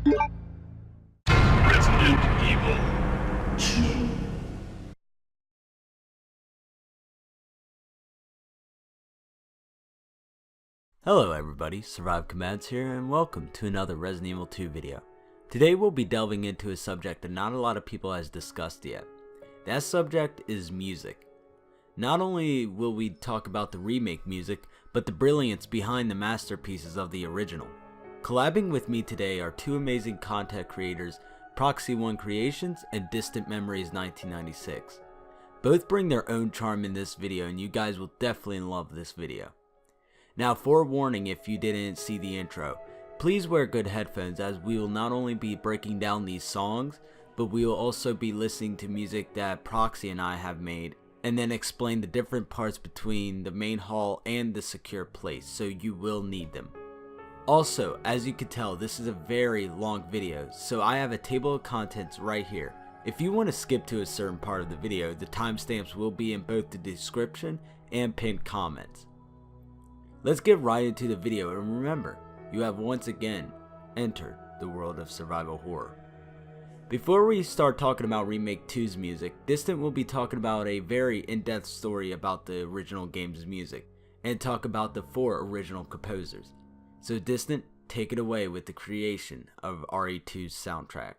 Resident Evil 2. Hello everybody, Survive Commands here, and welcome to another Resident Evil 2 video. Today we'll be delving into a subject that not a lot of people has discussed yet. That subject is music. Not only will we talk about the remake music, but the brilliance behind the masterpieces of the original. Collabing with me today are two amazing content creators, ProxyOneCreations and DistantMemories1996. Both bring their own charm in this video, and you guys will definitely love this video. Now, forewarning if you didn't see the intro, please wear good headphones, as we will not only be breaking down these songs, but we will also be listening to music that Proxy and I have made, and then explain the different parts between the main hall and the secure place, so you will need them. Also, as you can tell, this is a very long video, so I have a table of contents right here. If you want to skip to a certain part of the video, the timestamps will be in both the description and pinned comments. Let's get right into the video, and remember, you have once again entered the world of survival horror. Before we start talking about Remake 2's music, Distant will be talking about a very in-depth story about the original game's music, and talk about the 4 original composers. So Distant, take it away with the creation of RE2's soundtrack.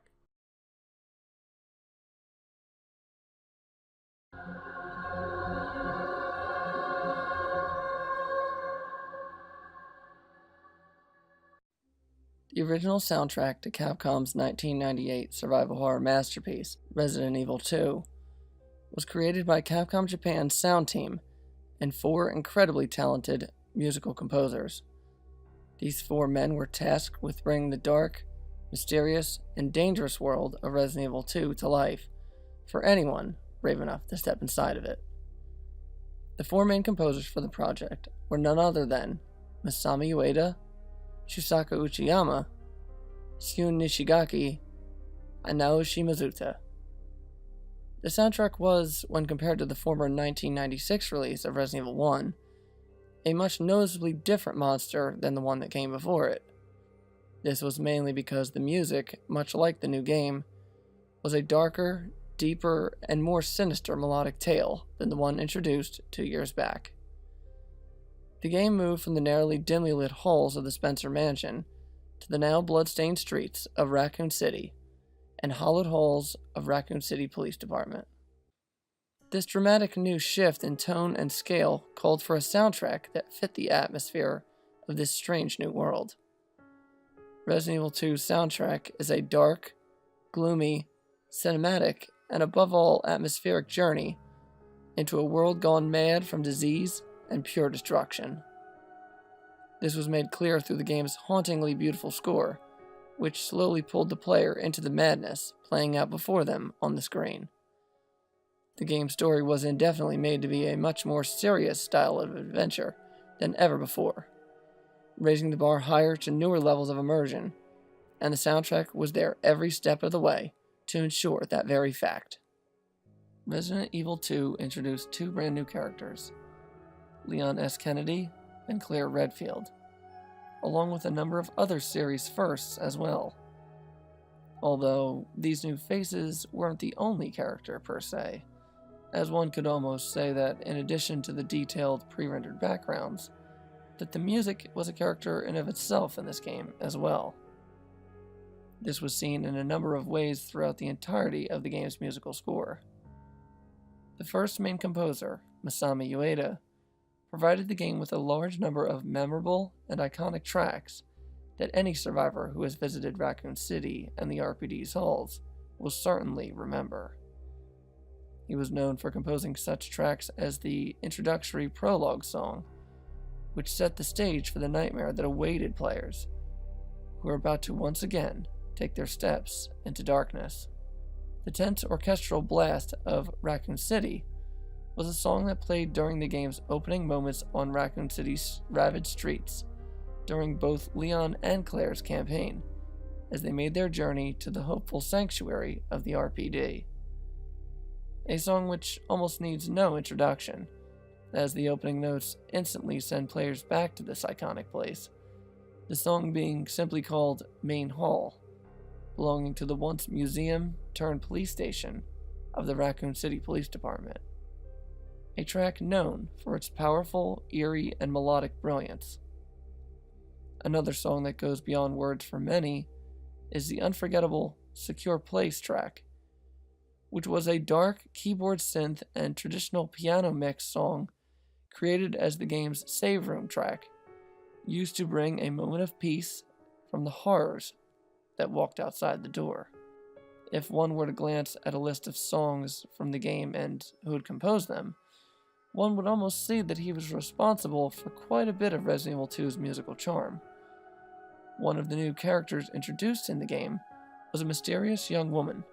The original soundtrack to Capcom's 1998 survival horror masterpiece, Resident Evil 2, was created by Capcom Japan's sound team and 4 incredibly talented musical composers. These 4 men were tasked with bringing the dark, mysterious, and dangerous world of Resident Evil 2 to life for anyone brave enough to step inside of it. The 4 main composers for the project were none other than Masami Ueda, Shusaku Uchiyama, Shun Nishigaki, and Naoshi Mizuta. The soundtrack was, when compared to the former 1996 release of Resident Evil 1, a much noticeably different monster than the one that came before it. This was mainly because the music, much like the new game, was a darker, deeper, and more sinister melodic tale than the one introduced 2 years back. The game moved from the narrowly dimly lit halls of the Spencer Mansion to the now blood-stained streets of Raccoon City and hollowed halls of Raccoon City Police Department. This dramatic new shift in tone and scale called for a soundtrack that fit the atmosphere of this strange new world. Resident Evil 2's soundtrack is a dark, gloomy, cinematic, and above all atmospheric journey into a world gone mad from disease and pure destruction. This was made clear through the game's hauntingly beautiful score, which slowly pulled the player into the madness playing out before them on the screen. The game's story was indefinitely made to be a much more serious style of adventure than ever before, raising the bar higher to newer levels of immersion, and the soundtrack was there every step of the way to ensure that very fact. Resident Evil 2 introduced 2 brand new characters, Leon S. Kennedy and Claire Redfield, along with a number of other series firsts as well. Although these new faces weren't the only character per se, as one could almost say that in addition to the detailed pre-rendered backgrounds, that the music was a character in of itself in this game as well. This was seen in a number of ways throughout the entirety of the game's musical score. The first main composer, Masami Ueda, provided the game with a large number of memorable and iconic tracks that any survivor who has visited Raccoon City and the RPD's halls will certainly remember. He was known for composing such tracks as the introductory prologue song, which set the stage for the nightmare that awaited players, who were about to once again take their steps into darkness. The tense orchestral blast of Raccoon City was a song that played during the game's opening moments on Raccoon City's ravaged streets during both Leon and Claire's campaign, as they made their journey to the hopeful sanctuary of the RPD. A song which almost needs no introduction, as the opening notes instantly send players back to this iconic place, the song being simply called Main Hall, belonging to the once museum turned police station of the Raccoon City Police Department. A track known for its powerful, eerie, and melodic brilliance. Another song that goes beyond words for many is the unforgettable Secure Place track, which was a dark keyboard synth and traditional piano mix song created as the game's save room track, used to bring a moment of peace from the horrors that walked outside the door. If one were to glance at a list of songs from the game and who had composed them, one would almost see that he was responsible for quite a bit of Resident Evil 2's musical charm. One of the new characters introduced in the game was a mysterious young woman,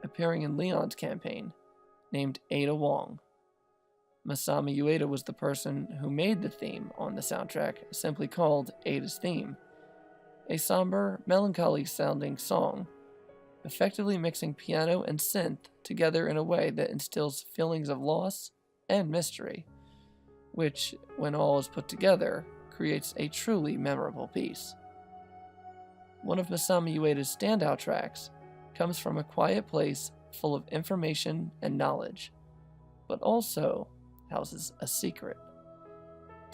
appearing in Leon's campaign, named Ada Wong. Masami Ueda was the person who made the theme on the soundtrack, simply called Ada's Theme, a somber, melancholy-sounding song, effectively mixing piano and synth together in a way that instills feelings of loss and mystery, which, when all is put together, creates a truly memorable piece. One of Masami Ueda's standout tracks comes from a quiet place full of information and knowledge, but also houses a secret.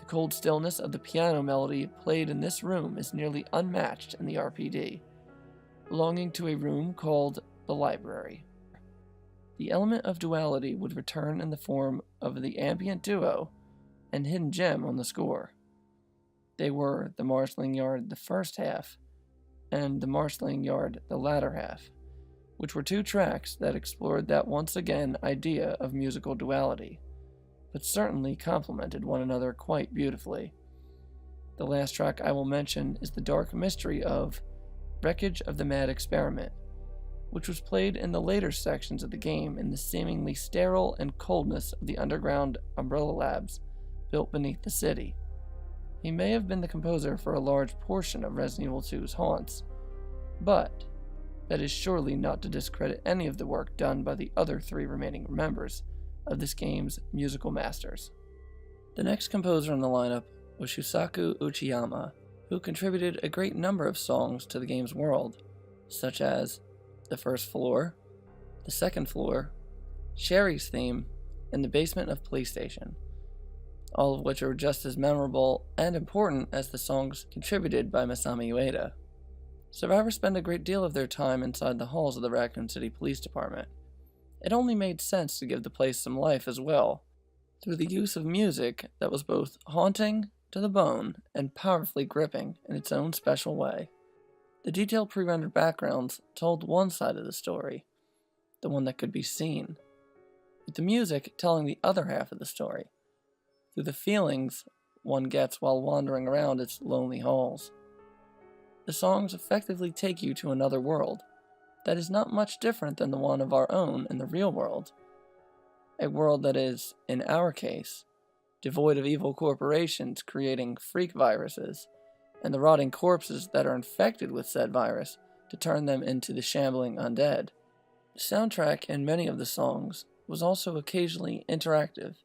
The cold stillness of the piano melody played in this room is nearly unmatched in the RPD, belonging to a room called the library. The element of duality would return in the form of the ambient duo and hidden gem on the score. They were the Marshalling Yard the first half, and the Marshalling Yard the latter half, which were two tracks that explored that once again idea of musical duality, but certainly complemented one another quite beautifully. The last track I will mention is the dark mystery of Wreckage of the Mad Experiment, which was played in the later sections of the game in the seemingly sterile and coldness of the underground Umbrella Labs built beneath the city. He may have been the composer for a large portion of Resident Evil 2's haunts, but that is surely not to discredit any of the work done by the other three remaining members of this game's musical masters. The next composer in the lineup was Shusaku Uchiyama, who contributed a great number of songs to the game's world, such as The First Floor, The Second Floor, Sherry's Theme, and The Basement of Police Station, all of which are just as memorable and important as the songs contributed by Masami Ueda. Survivors spend a great deal of their time inside the halls of the Raccoon City Police Department. It only made sense to give the place some life as well, through the use of music that was both haunting to the bone and powerfully gripping in its own special way. The detailed pre-rendered backgrounds told one side of the story, the one that could be seen, with the music telling the other half of the story, through the feelings one gets while wandering around its lonely halls. The songs effectively take you to another world that is not much different than the one of our own in the real world, a world that is, in our case, devoid of evil corporations creating freak viruses and the rotting corpses that are infected with said virus to turn them into the shambling undead. The soundtrack in many of the songs was also occasionally interactive,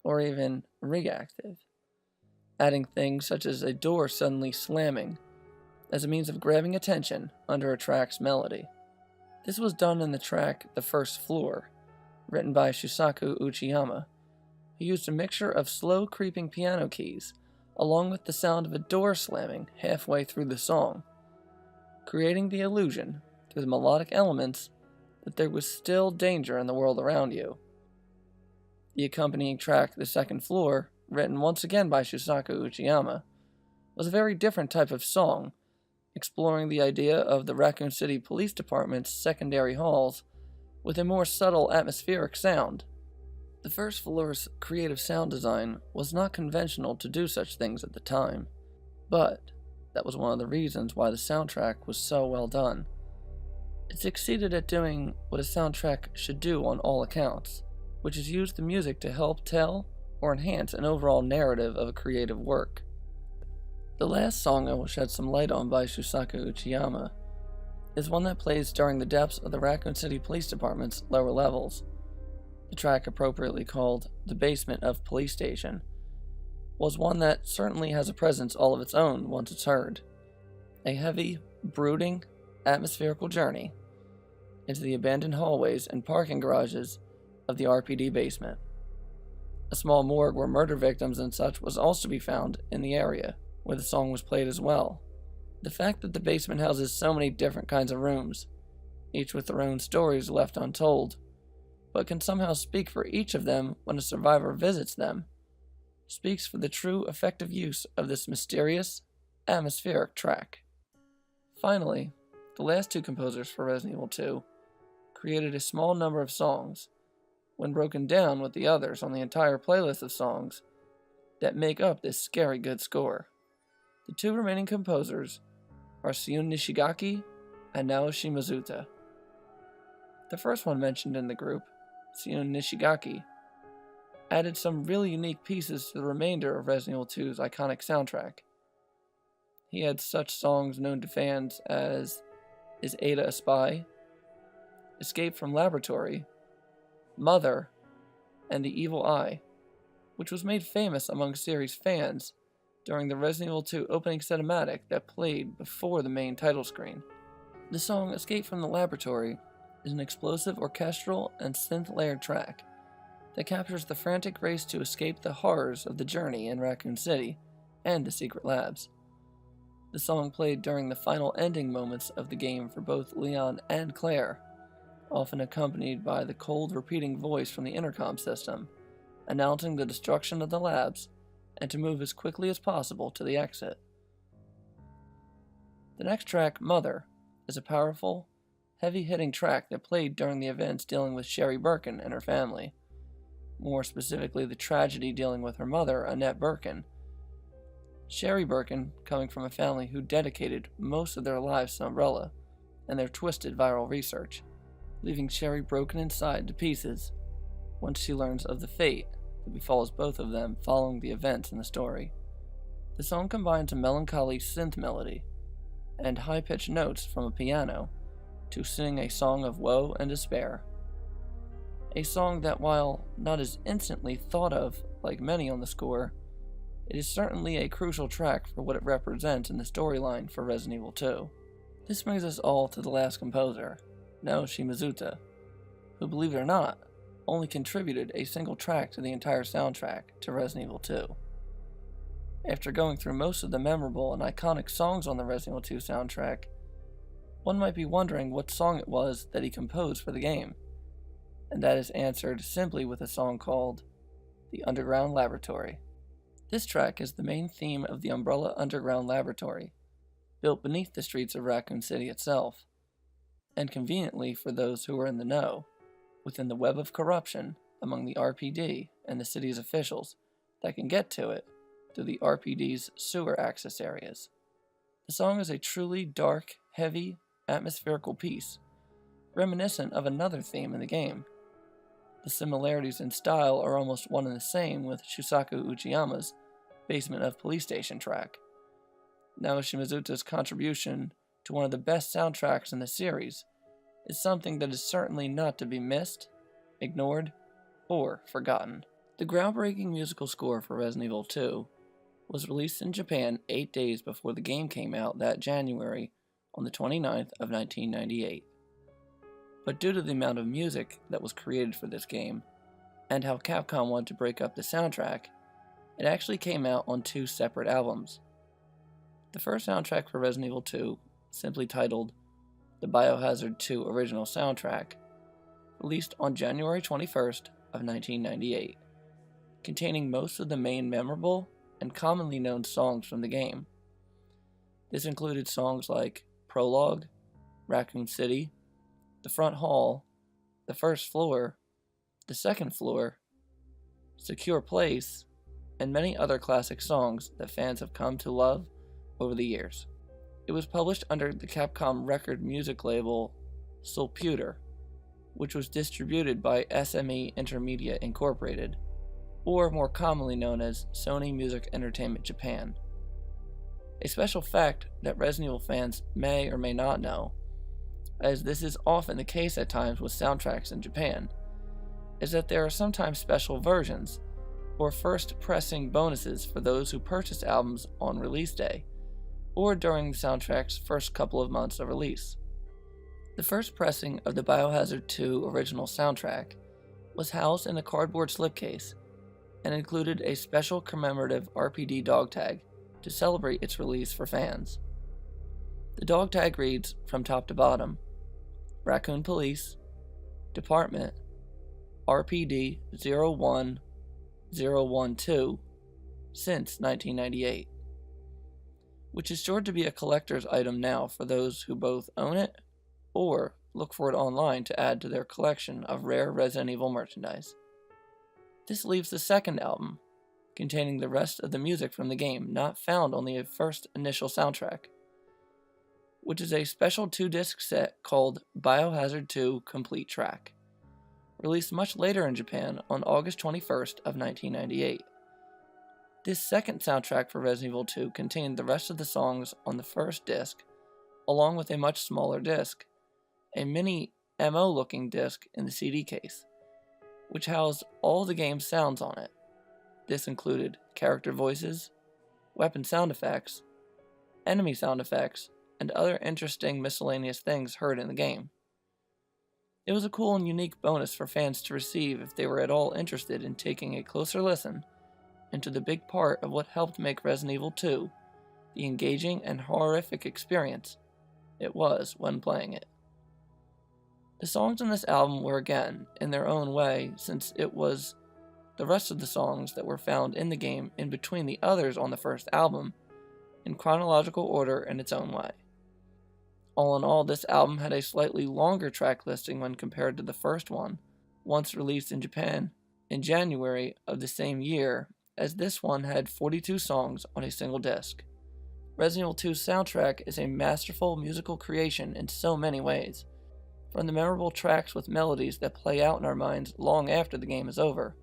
or even reactive, adding things such as a door suddenly slamming as a means of grabbing attention under a track's melody. This was done in the track The First Floor, written by Shusaku Uchiyama, who used a mixture of slow creeping piano keys along with the sound of a door slamming halfway through the song, creating the illusion, through the melodic elements, that there was still danger in the world around you. The accompanying track, The Second Floor, written once again by Shusaku Uchiyama, was a very different type of song, exploring the idea of the Raccoon City Police Department's secondary halls with a more subtle atmospheric sound. The First Floor's creative sound design was not conventional to do such things at the time, but that was one of the reasons why the soundtrack was so well done. It succeeded at doing what a soundtrack should do on all accounts, which is use the music to help tell or enhance an overall narrative of a creative work. The last song I will shed some light on by Shusaku Uchiyama is one that plays during the depths of the Raccoon City Police Department's lower levels. The track, appropriately called The Basement of Police Station, was one that certainly has a presence all of its own once it's heard. A heavy, brooding, atmospherical journey into the abandoned hallways and parking garages of the RPD basement. A small morgue where murder victims and such was also to be found in the area, where the song was played as well. The fact that the basement houses so many different kinds of rooms, each with their own stories left untold, but can somehow speak for each of them when a survivor visits them, speaks for the true effective use of this mysterious, atmospheric track. Finally, the last two composers for Resident Evil 2 created a small number of songs, when broken down with the others on the entire playlist of songs that make up this scary good score. The two remaining composers are Seun Nishigaki and Naoshi Mizuta. The first one mentioned in the group, Seun Nishigaki, added some really unique pieces to the remainder of Resident Evil 2's iconic soundtrack. He had such songs known to fans as Is Ada a Spy?, Escape from Laboratory, Mother, and The Evil Eye, which was made famous among series fans during the Resident Evil 2 opening cinematic that played before the main title screen. The song Escape from the Laboratory is an explosive orchestral and synth-layered track that captures the frantic race to escape the horrors of the journey in Raccoon City and the secret labs. The song played during the final ending moments of the game for both Leon and Claire, often accompanied by the cold repeating voice from the intercom system, announcing the destruction of the labs and to move as quickly as possible to the exit. The next track, Mother, is a powerful, heavy-hitting track that played during the events dealing with Sherry Birkin and her family, more specifically the tragedy dealing with her mother, Annette Birkin. Sherry Birkin coming from a family who dedicated most of their lives to Umbrella and their twisted viral research, leaving Sherry broken inside to pieces once she learns of the fate that befalls both of them following the events in the story. The song combines a melancholy synth melody and high-pitched notes from a piano to sing a song of woe and despair. A song that, while not as instantly thought of like many on the score, it is certainly a crucial track for what it represents in the storyline for Resident Evil 2. This brings us all to the last composer, Naoshi Mizuta, who, believe it or not, only contributed a single track to the entire soundtrack to Resident Evil 2. After going through most of the memorable and iconic songs on the Resident Evil 2 soundtrack, one might be wondering what song it was that he composed for the game, and that is answered simply with a song called The Underground Laboratory. This track is the main theme of the Umbrella Underground Laboratory, built beneath the streets of Raccoon City itself, and conveniently for those who are in the know, within the web of corruption among the RPD and the city's officials that can get to it through the RPD's sewer access areas. The song is a truly dark, heavy, atmospherical piece, reminiscent of another theme in the game. The similarities in style are almost one and the same with Shusaku Uchiyama's Basement of Police Station track. Naoshi Mizuta's contribution to one of the best soundtracks in the series is something that is certainly not to be missed, ignored, or forgotten. The groundbreaking musical score for Resident Evil 2 was released in Japan 8 days before the game came out that January on the 29th of 1998. But due to the amount of music that was created for this game, and how Capcom wanted to break up the soundtrack, it actually came out on 2 separate albums. The first soundtrack for Resident Evil 2, simply titled The Biohazard 2 Original Soundtrack, released on January 21st of 1998, containing most of the main memorable and commonly known songs from the game. This included songs like Prologue, Raccoon City, The Front Hall, The First Floor, The Second Floor, Secure Place, and many other classic songs that fans have come to love over the years. It was published under the Capcom record music label Solputer, which was distributed by SME Intermedia Incorporated, or more commonly known as Sony Music Entertainment Japan. A special fact that Resident Evil fans may or may not know, as this is often the case at times with soundtracks in Japan, is that there are sometimes special versions, or first pressing bonuses for those who purchase albums on release day, or during the soundtrack's first couple of months of release. The first pressing of the Biohazard 2 original soundtrack was housed in a cardboard slipcase and included a special commemorative RPD dog tag to celebrate its release for fans. The dog tag reads, from top to bottom, Raccoon Police, Department, RPD 01012, since 1998, which is sure to be a collector's item now for those who both own it or look for it online to add to their collection of rare Resident Evil merchandise. This leaves the second album, containing the rest of the music from the game not found on the first initial soundtrack, which is a special 2-disc set called Biohazard 2 Complete Track, released much later in Japan on August 21st of 1998. This second soundtrack for Resident Evil 2 contained the rest of the songs on the first disc, along with a much smaller disc, a mini MO-looking disc in the CD case, which housed all the game's sounds on it. This included character voices, weapon sound effects, enemy sound effects, and other interesting miscellaneous things heard in the game. It was a cool and unique bonus for fans to receive if they were at all interested in taking a closer listen into the big part of what helped make Resident Evil 2 the engaging and horrific experience it was when playing it. The songs in this album were again in their own way, since it was the rest of the songs that were found in the game in between the others on the first album, in chronological order in its own way. All in all, this album had a slightly longer track listing when compared to the first one, once released in Japan in January of the same year, as this one had 42 songs on a single disc. Resident Evil 2's soundtrack is a masterful musical creation in so many ways, from the memorable tracks with melodies that play out in our minds long after the game is over,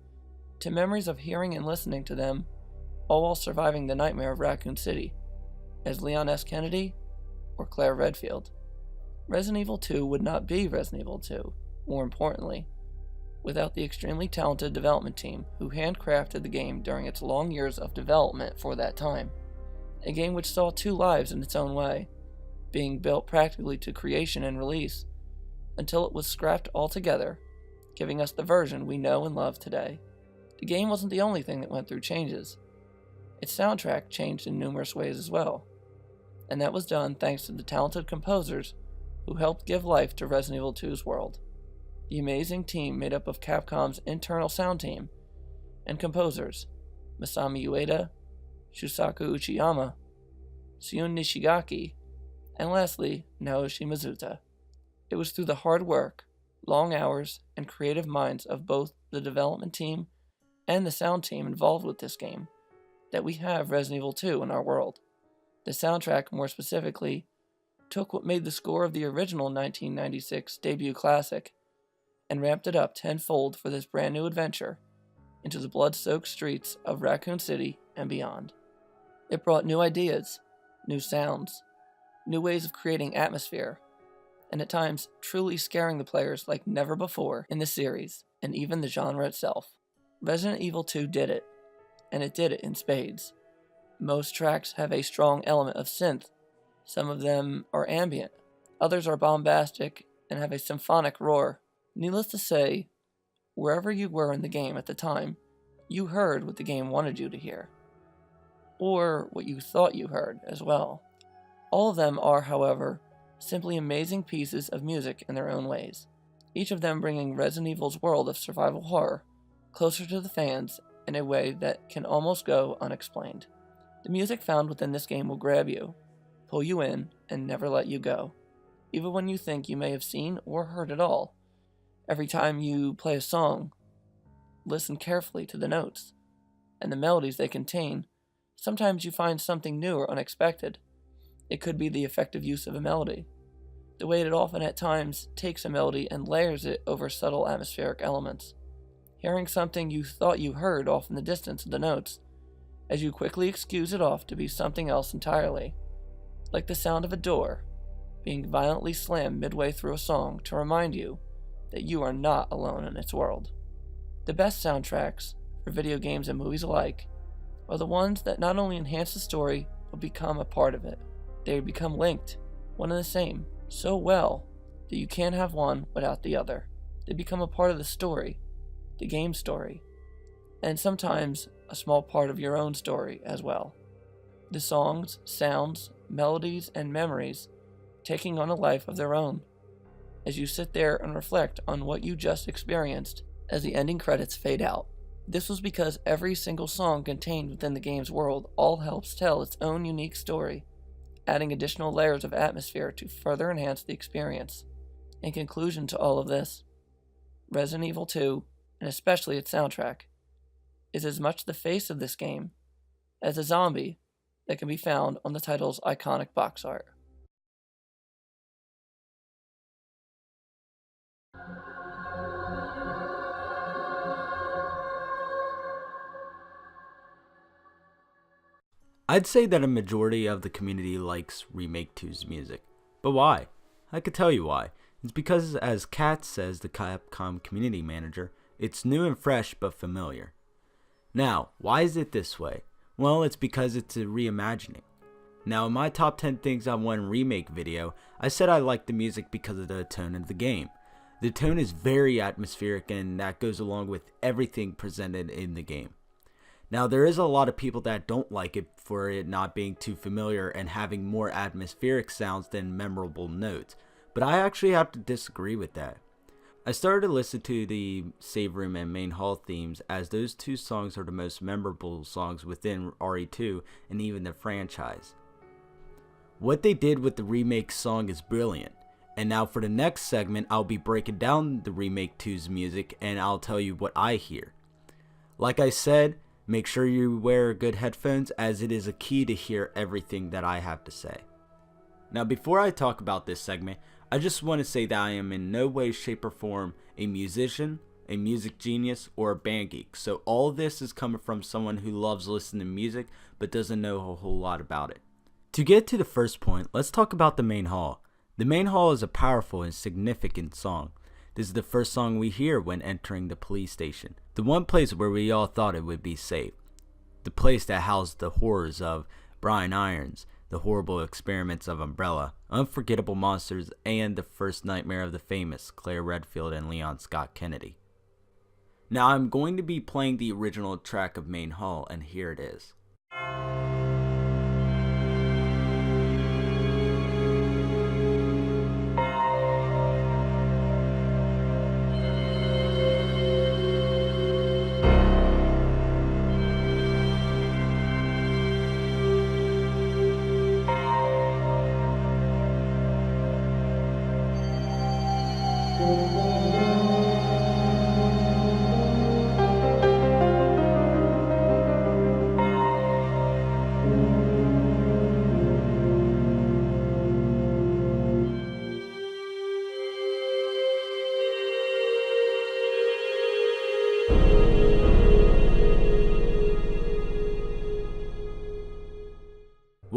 to memories of hearing and listening to them, all while surviving the nightmare of Raccoon City, as Leon S. Kennedy or Claire Redfield. Resident Evil 2 would not be Resident Evil 2, more importantly, without the extremely talented development team who handcrafted the game during its long years of development for that time. A game which saw 2 lives in its own way, being built practically to creation and release, until it was scrapped altogether, giving us the version we know and love today. The game wasn't the only thing that went through changes. Its soundtrack changed in numerous ways as well, and that was done thanks to the talented composers who helped give life to Resident Evil 2's world. The amazing team made up of Capcom's internal sound team and composers, Masami Ueda, Shusaku Uchiyama, Shun Nishigaki, and lastly, Naoshi Mizuta. It was through the hard work, long hours, and creative minds of both the development team and the sound team involved with this game that we have Resident Evil 2 in our world. The soundtrack, more specifically, took what made the score of the original 1996 debut classic and ramped it up tenfold for this brand new adventure into the blood-soaked streets of Raccoon City and beyond. It brought new ideas, new sounds, new ways of creating atmosphere, and at times truly scaring the players like never before in the series and even the genre itself. Resident Evil 2 did it, and it did it in spades. Most tracks have a strong element of synth. Some of them are ambient, others are bombastic and have a symphonic roar. Needless to say, wherever you were in the game at the time, you heard what the game wanted you to hear. Or what you thought you heard as well. All of them are, however, simply amazing pieces of music in their own ways, each of them bringing Resident Evil's world of survival horror closer to the fans in a way that can almost go unexplained. The music found within this game will grab you, pull you in, and never let you go, even when you think you may have seen or heard it all. Every time you play a song, listen carefully to the notes and the melodies they contain. Sometimes you find something new or unexpected. It could be the effective use of a melody, the way it often at times takes a melody and layers it over subtle atmospheric elements. Hearing something you thought you heard off in the distance of the notes, as you quickly excuse it off to be something else entirely, like the sound of a door being violently slammed midway through a song to remind you that you are not alone in its world. The best soundtracks, for video games and movies alike, are the ones that not only enhance the story, but become a part of it. They become linked, one and the same, so well that you can't have one without the other. They become a part of the story, the game story, and sometimes a small part of your own story as well. The songs, sounds, melodies, and memories taking on a life of their own as you sit there and reflect on what you just experienced as the ending credits fade out. This was because every single song contained within the game's world all helps tell its own unique story, adding additional layers of atmosphere to further enhance the experience. In conclusion to all of this, Resident Evil 2, and especially its soundtrack, is as much the face of this game as a zombie that can be found on the title's iconic box art. I'd say that a majority of the community likes Remake 2's music. But why? I could tell you why. It's because, as Kat says, the Capcom community manager, it's new and fresh but familiar. Now, why is it this way? Well, it's because it's a reimagining. Now, in my top 10 things I want in Remake video, I said I liked the music because of the tone of the game. The tone is very atmospheric, and that goes along with everything presented in the game. Now, there is a lot of people that don't like it for it not being too familiar and having more atmospheric sounds than memorable notes, but I actually have to disagree with that. I started to listen to the Save Room and Main Hall themes, as those two songs are the most memorable songs within RE2 and even the franchise. What they did with the Remake song is brilliant, and now for the next segment I'll be breaking down the Remake 2's music and I'll tell you what I hear. Like I said, make sure you wear good headphones, as it is a key to hear everything that I have to say. Now, before I talk about this segment, I just want to say that I am in no way, shape, or form a musician, a music genius, or a band geek. So all this is coming from someone who loves listening to music but doesn't know a whole lot about it. To get to the first point, let's talk about the Main Hall. The Main Hall is a powerful and significant song. This is the first song we hear when entering the police station. The one place where we all thought it would be safe. The place that housed the horrors of Brian Irons, the horrible experiments of Umbrella, unforgettable monsters, and the first nightmare of the famous Claire Redfield and Leon Scott Kennedy. Now I'm going to be playing the original track of Main Hall, and here it is.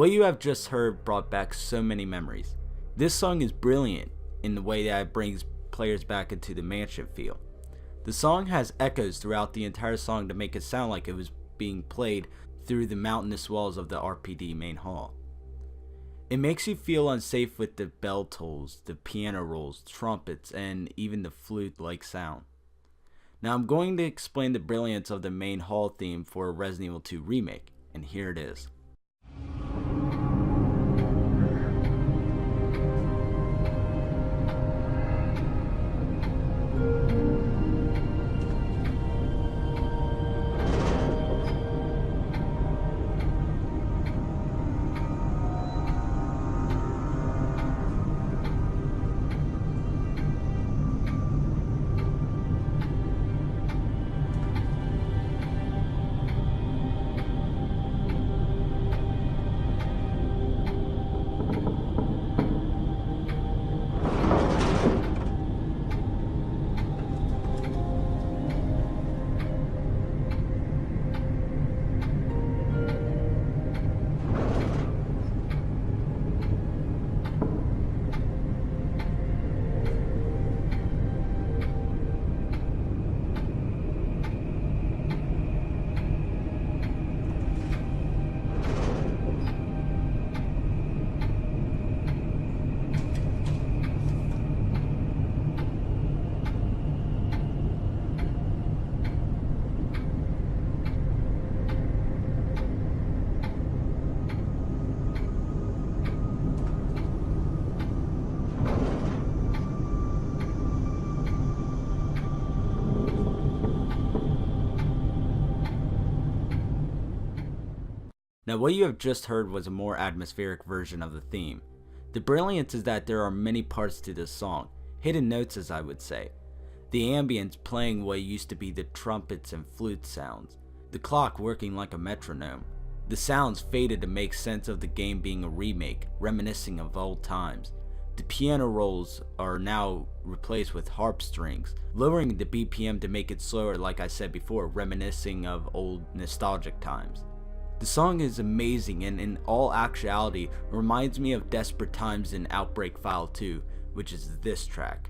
What you have just heard brought back so many memories. This song is brilliant in the way that it brings players back into the mansion feel. The song has echoes throughout the entire song to make it sound like it was being played through the mountainous walls of the RPD main hall. It makes you feel unsafe with the bell tolls, the piano rolls, trumpets, and even the flute-like sound. Now I'm going to explain the brilliance of the main hall theme for Resident Evil 2 Remake, and here it is. Now what you have just heard was a more atmospheric version of the theme. The brilliance is that there are many parts to this song, hidden notes as I would say. The ambience playing what used to be the trumpets and flute sounds, the clock working like a metronome. The sounds faded to make sense of the game being a remake, reminiscing of old times. The piano rolls are now replaced with harp strings, lowering the BPM to make it slower, like I said before, reminiscing of old nostalgic times. The song is amazing and in all actuality reminds me of Desperate Times in Outbreak File 2, which is this track.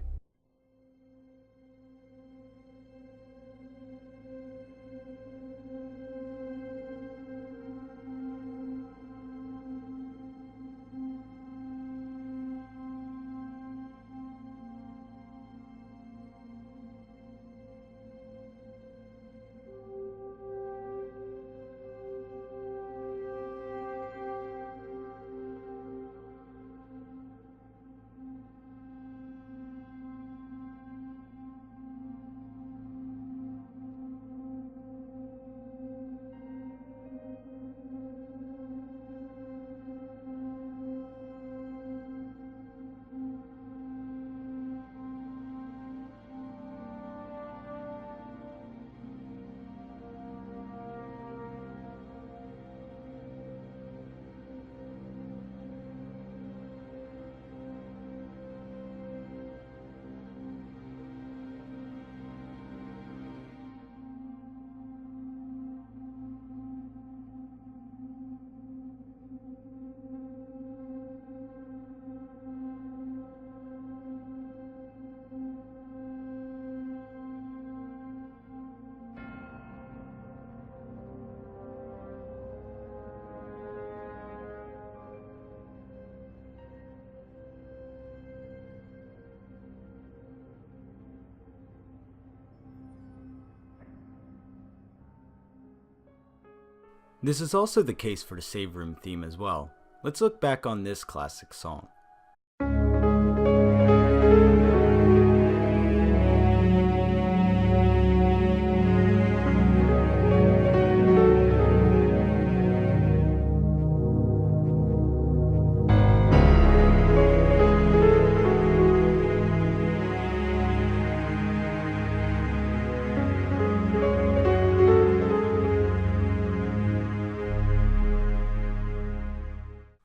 This is also the case for the save room theme as well. Let's look back on this classic song.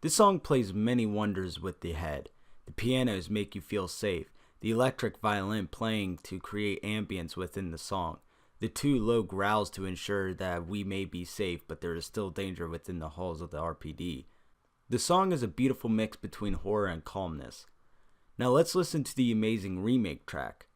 This song plays many wonders with the head. The pianos make you feel safe, the electric violin playing to create ambience within the song, the two low growls to ensure that we may be safe but there is still danger within the halls of the RPD. The song is a beautiful mix between horror and calmness. Now let's listen to the amazing Remake track.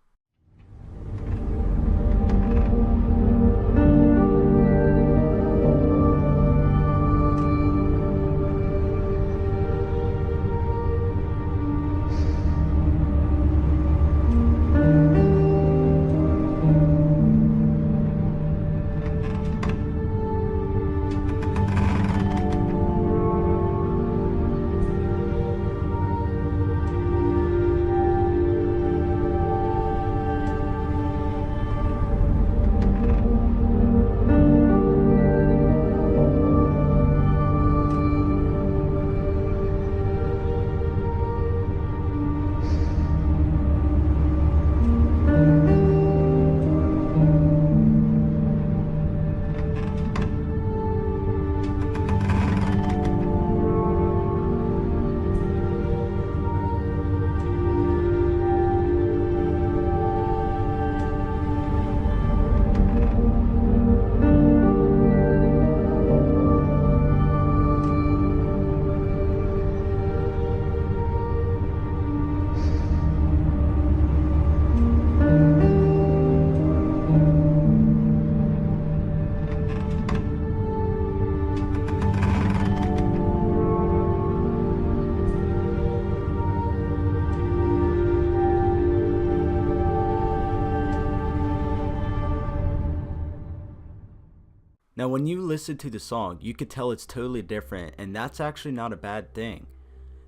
Now when you listen to the song, you could tell it's totally different, and that's actually not a bad thing.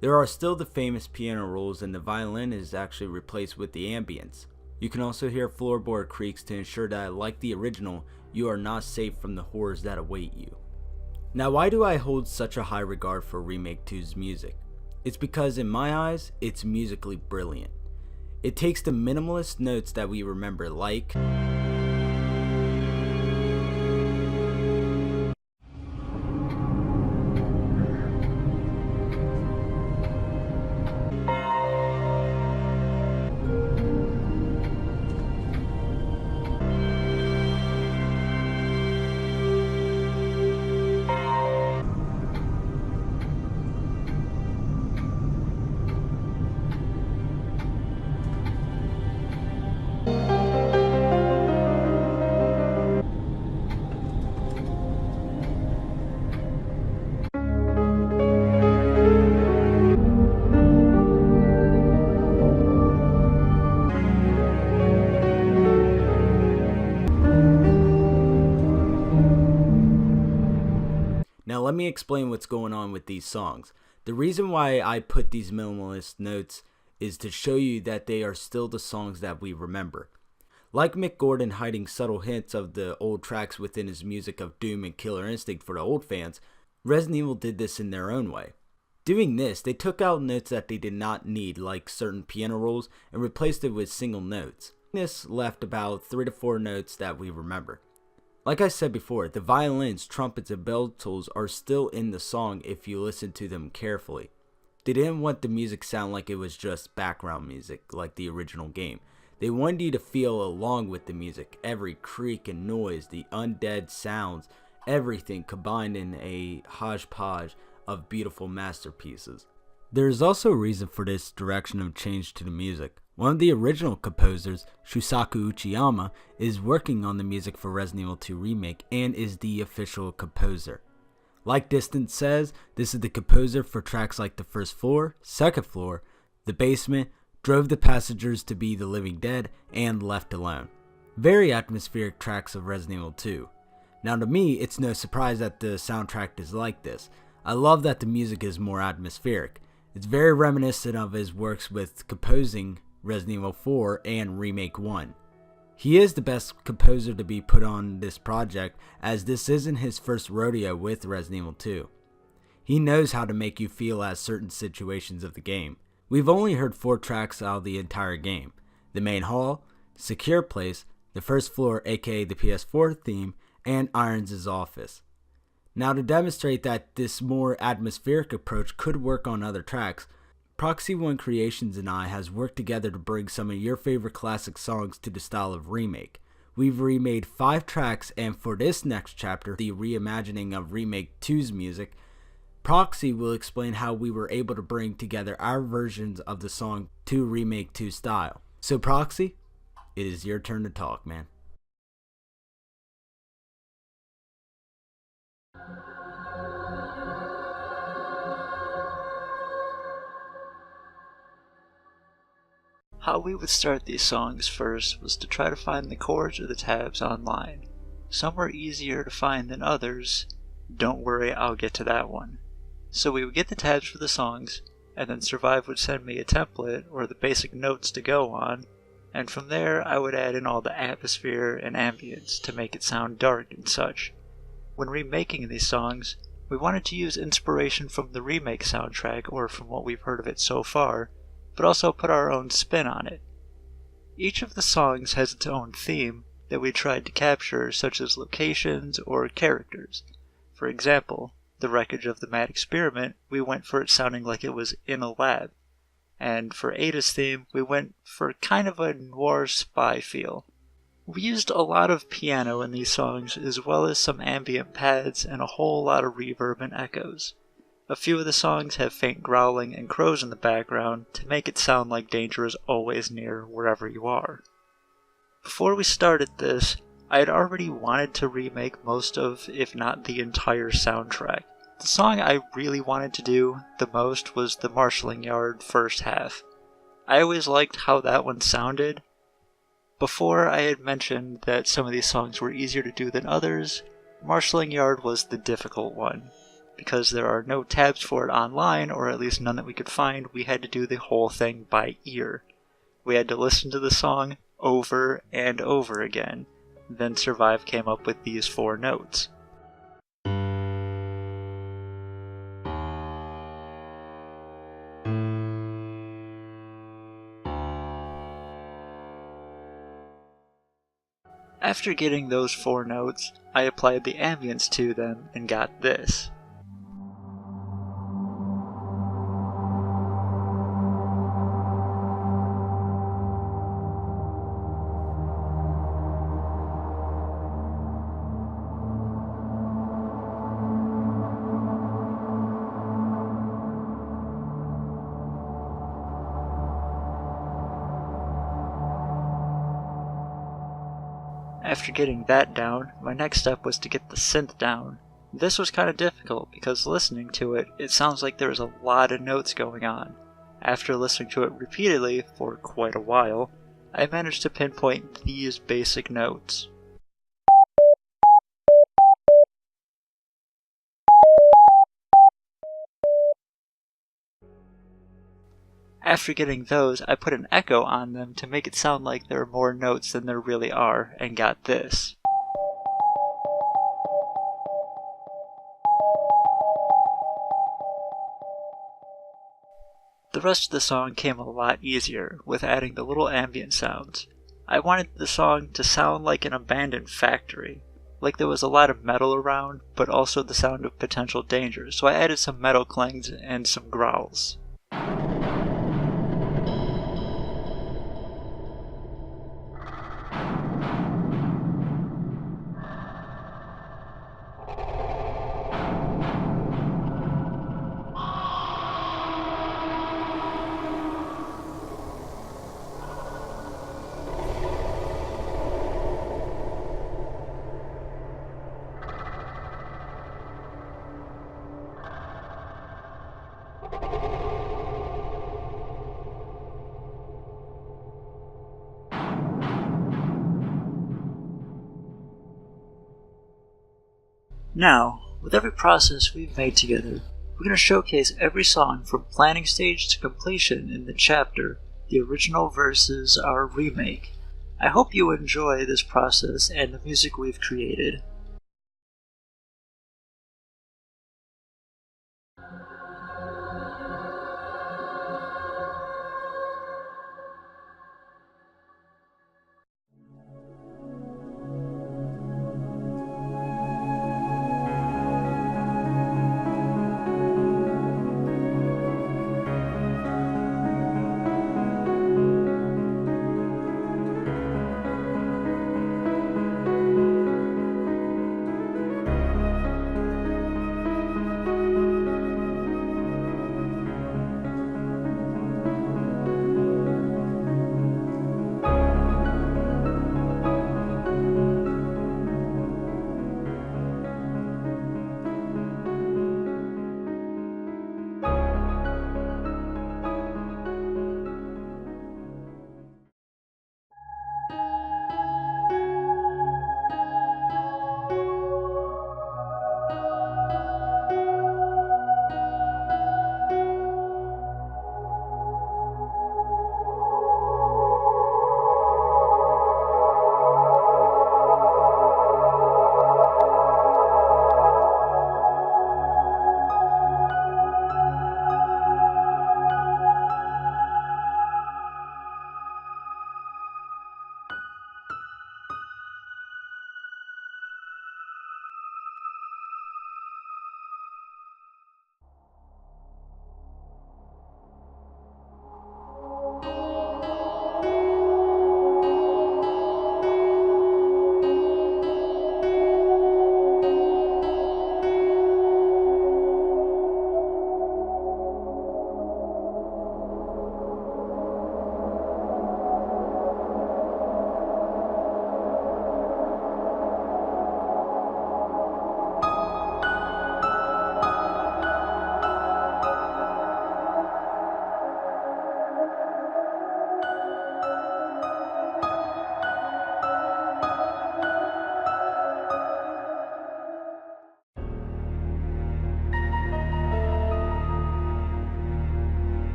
There are still the famous piano rolls and the violin is actually replaced with the ambience. You can also hear floorboard creaks to ensure that, like the original, you are not safe from the horrors that await you. Now, why do I hold such a high regard for Remake 2's music? It's because in my eyes, it's musically brilliant. It takes the minimalist notes that we remember, like Now let me explain what's going on with these songs. The reason why I put these minimalist notes is to show you that they are still the songs that we remember. Like Mick Gordon hiding subtle hints of the old tracks within his music of Doom and Killer Instinct for the old fans, Resident Evil did this in their own way. Doing this, they took out notes that they did not need, like certain piano rolls, and replaced it with single notes. This left about 3 to 4 notes that we remember. Like I said before, the violins, trumpets, and bell tolls are still in the song if you listen to them carefully. They didn't want the music to sound like it was just background music like the original game. They wanted you to feel along with the music, every creak and noise, the undead sounds, everything combined in a hodgepodge of beautiful masterpieces. There is also a reason for this direction of change to the music. One of the original composers, Shusaku Uchiyama, is working on the music for Resident Evil 2 Remake and is the official composer. Like Distant says, this is the composer for tracks like The First Floor, Second Floor, The Basement, Drove the Passengers to Be the Living Dead, and Left Alone. Very atmospheric tracks of Resident Evil 2. Now to me, it's no surprise that the soundtrack is like this. I love that the music is more atmospheric. It's very reminiscent of his works with composing Resident Evil 4 and Remake 1. He is the best composer to be put on this project, as this isn't his first rodeo with Resident Evil 2. He knows how to make you feel at certain situations of the game. We've only heard 4 tracks out of the entire game: the main hall, Secure Place, The First Floor aka the PS4 theme, and Irons' office. Now to demonstrate that this more atmospheric approach could work on other tracks, ProxyOneCreations and I has worked together to bring some of your favorite classic songs to the style of Remake. We've remade 5 tracks, and for this next chapter, the reimagining of Remake 2's music, Proxy will explain how we were able to bring together our versions of the song to Remake 2 style. So Proxy, it is your turn to talk, man. How we would start these songs first was to try to find the chords or the tabs online. Some were easier to find than others. Don't worry, I'll get to that one. So we would get the tabs for the songs, and then Survive would send me a template or the basic notes to go on, and from there I would add in all the atmosphere and ambience to make it sound dark and such. When remaking these songs, we wanted to use inspiration from the Remake soundtrack or from what we've heard of it so far, but also put our own spin on it. Each of the songs has its own theme that we tried to capture, such as locations or characters. For example, the wreckage of the Mad Experiment, we went for it sounding like it was in a lab. And for Ada's theme, we went for kind of a noir spy feel. We used a lot of piano in these songs, as well as some ambient pads and a whole lot of reverb and echoes. A few of the songs have faint growling and crows in the background to make it sound like danger is always near wherever you are. Before we started this, I had already wanted to remake most of, if not the entire soundtrack. The song I really wanted to do the most was the Marshalling Yard first half. I always liked how that one sounded. Before I had mentioned that some of these songs were easier to do than others, Marshalling Yard was the difficult one. Because there are no tabs for it online, or at least none that we could find, we had to do the whole thing by ear. We had to listen to the song over and over again. Then Survive came up with these 4 notes. After getting those 4 notes, I applied the ambience to them and got this. After getting that down, my next step was to get the synth down. This was kind of difficult because listening to it, it sounds like there was a lot of notes going on. After listening to it repeatedly for quite a while, I managed to pinpoint these basic notes. After getting those, I put an echo on them to make it sound like there are more notes than there really are, and got this. The rest of the song came a lot easier, with adding the little ambient sounds. I wanted the song to sound like an abandoned factory, like there was a lot of metal around, but also the sound of potential danger, so I added some metal clangs and some growls. Now, with every process we've made together, we're going to showcase every song from planning stage to completion in the chapter, the original versus our remake. I hope you enjoy this process and the music we've created.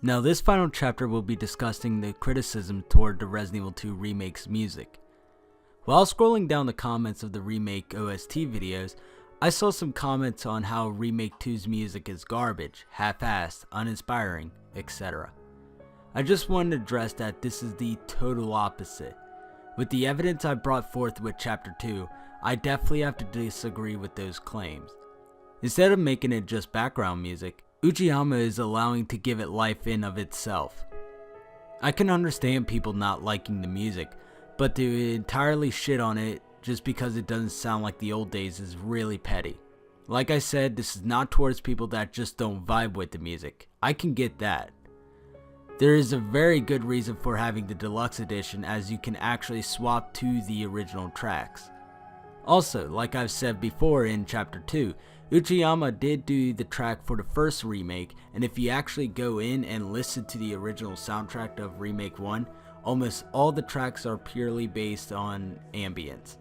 Now this final chapter will be discussing the criticism toward the Resident Evil 2 Remake's music. While scrolling down the comments of the Remake OST videos, I saw some comments on how Remake 2's music is garbage, half-assed, uninspiring, etc. I just wanted to address that this is the total opposite. With the evidence I brought forth with Chapter 2, I definitely have to disagree with those claims. Instead of making it just background music, Uchiyama is allowing to give it life in of itself. I can understand people not liking the music, but to entirely shit on it just because it doesn't sound like the old days is really petty. Like I said, this is not towards people that just don't vibe with the music. I can get that. There is a very good reason for having the deluxe edition, as you can actually swap to the original tracks. Also, like I've said before in Chapter 2, Uchiyama did do the track for the first remake, and if you actually go in and listen to the original soundtrack of Remake 1, almost all the tracks are purely based on ambience.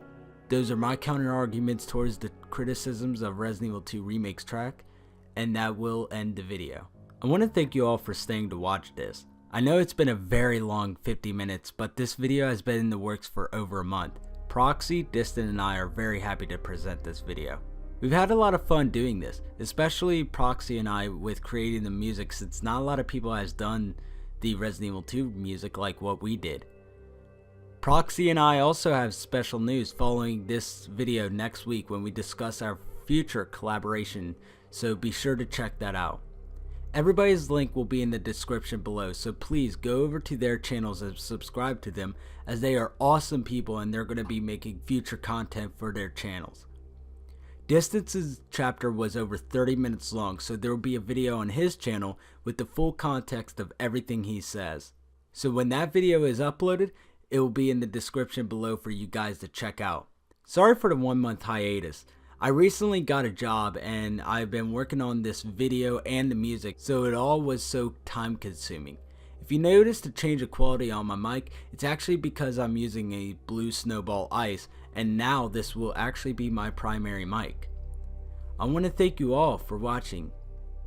Those are my counter arguments towards the criticisms of Resident Evil 2 Remake's track, and that will end the video. I want to thank you all for staying to watch this. I know it's been a very long 50 minutes, but this video has been in the works for over a month. Proxy, Distant, and I are very happy to present this video. We've had a lot of fun doing this, especially Proxy and I with creating the music, since not a lot of people has done the Resident Evil 2 music like what we did. Proxy and I also have special news following this video next week when we discuss our future collaboration, so be sure to check that out. Everybody's link will be in the description below, so please go over to their channels and subscribe to them, as they are awesome people and they're going to be making future content for their channels. Distant's chapter was over 30 minutes long, so there will be a video on his channel with the full context of everything he says. So when that video is uploaded, it will be in the description below for you guys to check out. Sorry for the 1 month hiatus. I recently got a job and I've been working on this video and the music, so it all was so time consuming. If you notice the change of quality on my mic, it's actually because I'm using a Blue Snowball Ice, and now this will actually be my primary mic. I want to thank you all for watching,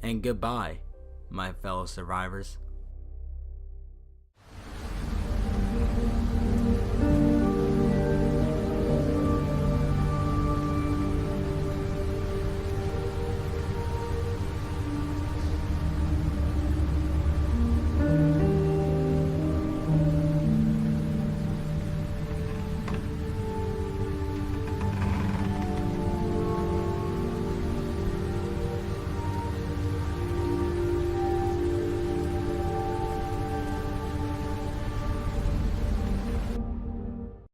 and goodbye, my fellow survivors.